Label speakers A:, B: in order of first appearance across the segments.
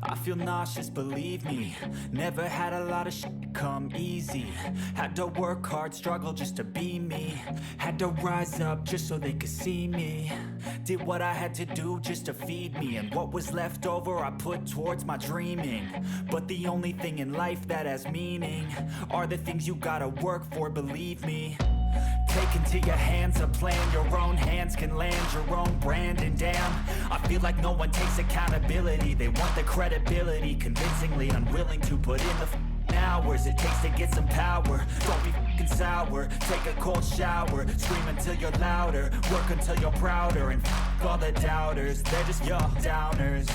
A: I feel nauseous, believe me. Never had a lot of shit come easy. Had to work hard, struggle just to be me. Had to rise up just so they could see me. Did what I had to do just to feed me. And what was left over I put towards my dreaming. But the only thing in life that has meaning are the things you gotta work for, believe me. Take into your hands a plan. Your own hands can land your own brand. And damn, I feel like no one takes accountability. They want the credibility, convincingly unwilling to put in the hours it takes to get some power. Don't be f***ing sour. Take a cold shower. Scream until you're louder. Work until you're prouder. And f*** all the doubters, they're just your downers.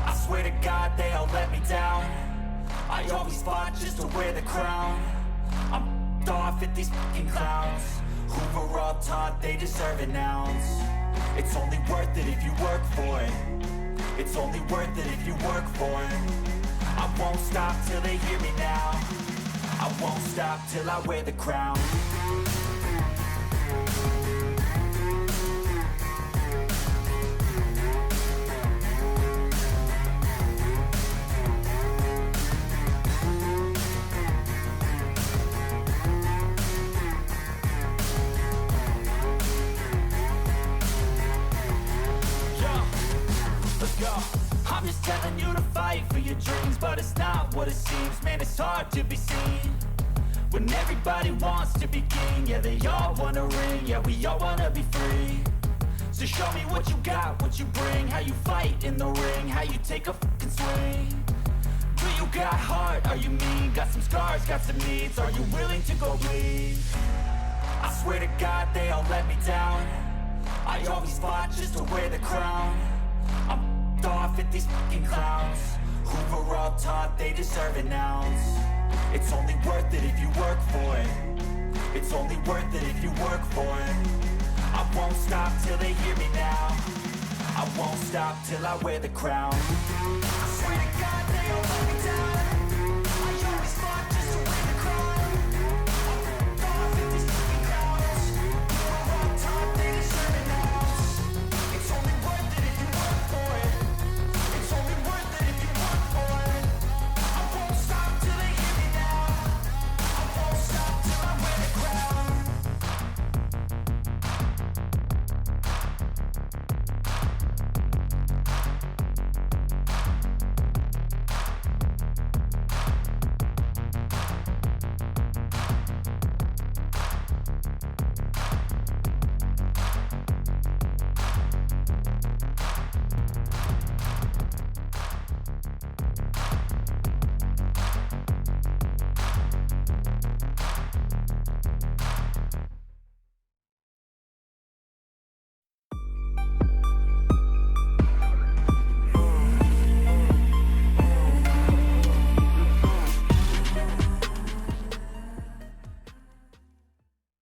A: I swear to God they all let me down. I always fought just to wear the crown. I'm off at these fucking clowns who were all taught they deserve an ounce. It's only worth it if you work for it. It's only worth it if you work for it. I won't stop till they hear me now. I won't stop till I wear the crown. I'm just telling you to fight for your dreams, but it's not what it seems. Man, it's hard to be seen when everybody wants to be king. Yeah, they all wanna ring, yeah, we all wanna be free. So show me what you got, what you bring, how you fight in the ring, how you take a fucking swing. Do you got heart, are you mean? Got some scars, got some needs, are you willing to go bleed? I swear to God they all let me down. I always fought just to wear the crown. I'm off at these fucking clowns who were all taught they deserve an ounce. It's only worth it if you work for it. It's only worth it if you work for it. I won't stop till they hear me now. I won't stop till I wear the crown. I swear to God they all let me down.